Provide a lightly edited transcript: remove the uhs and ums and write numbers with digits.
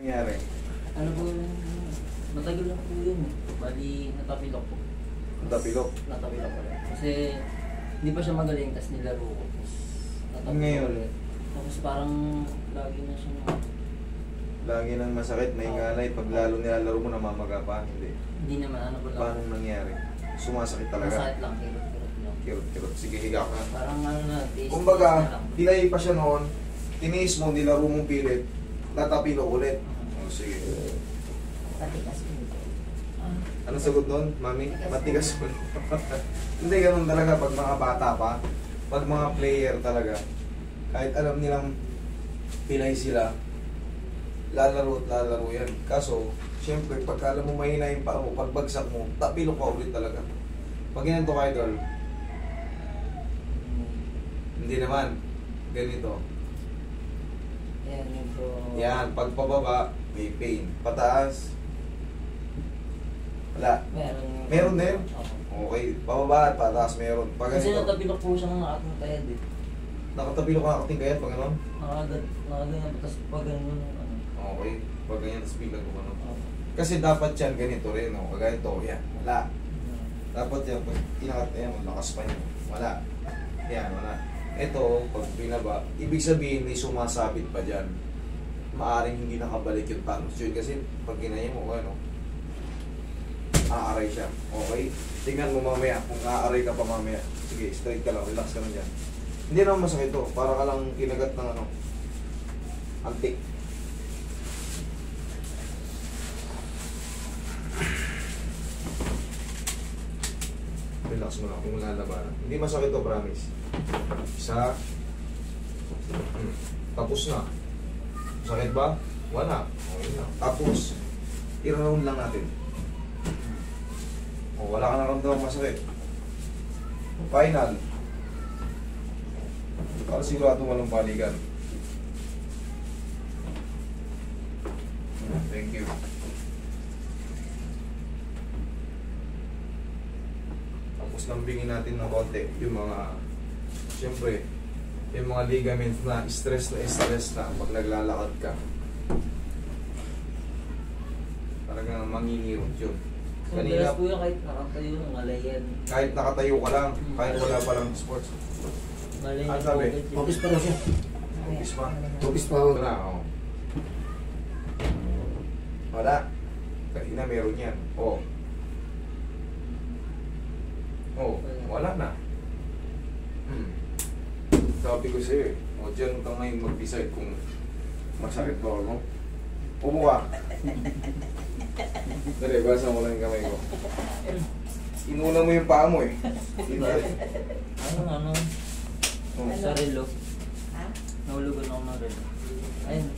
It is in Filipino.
Nangyari? Ano po yun? Matagal na po yun. Bali, natapilok po. Natapilok? Natapilok ko lang. Kasi hindi pa siya magaling, tapos nilaro ko. Tapos natapilok Ngayon? ulit. Tapos parang lagi na siya Lagi nang masakit, may ngalay. Pag lalo nilalaro mo, namamaga pa. Hindi naman, ano po lang. Paano nangyari? Sumasakit talaga? Masakit lang, kirot-kirot lang. Kirot-kirot. Sige, higa ka. Parang ano na, taste Kumbaga, na lang. dilay pa siya noon. Tiniis mo, nilaro mong pilit. Tatapilok ulit. O, sige. Patikas mo. Anong sagot doon, mami? Matigas mo. Hindi, ganun talaga pag mga bata pa. Pag mga player talaga. Kahit alam nilang pilay sila, lalaro at lalaro yan. Kaso, syempre, pag alam mo mahina yung paa mo, pagbagsak mo, tapilok ka ulit talaga. Pag ganito ka, idol, hindi naman. Ganito. Yan, medyo... Yan, pag pababa, may pain. Pataas, wala. Meron. Meron din? Oo. Okay, pababa at pataas meron. Pag Kasi ganito, natapilok po siya ng aking tayad eh. nakatapilok ka nakating kaya pag gano'n? Nakaganyan, tapos pag ganun, ano. Okay, pag ganyan, tapos biglang gumano. Oo. Kasi dapat yan ganito rin, no? Kagaya ito, yan, wala. Dapat yan, pag inakat, yan, malakas pa yun. Wala. Yan, wala. Ito, pag binaba, ibig sabihin may sumasabit pa dyan. Maaring hindi nakabalik yung talus yun. Kasi pag ginaya mo, ano, aaray siya. Okay? Tingnan mo mamaya kung aaray ka pa mamaya. Sige, straight ka lang, relax ka lang dyan. Hindi naman masakit to. Para ka lang kinagat ng ano, antik. Relax mo lang kung lalabanan. Hindi masakit to, promise. Isa. Tapos na. Sakit ba? Wala. Okay na. Tapos, i-round lang natin. O, wala ka naramdamang masakit. Final. Para sigurado walang balikan. Thank you. Tapos lambingin natin ng konti yung mga, siyempre, yung mga ligaments na stress na pag naglalakad ka. Talagang mangingirot yun. Kanina po yun kahit nakatayo ng alayan. Kahit nakatayo ka lang, kahit wala pa lang sports. Malayan Ang sabi? Focus pa raw siya. Focus pa. Focus pa. Wala, oh. Wala. Kanina meron yan. Oh. Oh, wala na. Sabi ko sa'yo eh. O, dyan ka ngayon mag-decide kung masakit ba ako. Upo ka. Dali, basa mo lang yung kamay ko. Inuna mo yung paa mo eh. Ano? Oh. Sa relo. Ha? Nahulugan ako ng relo. Ayun.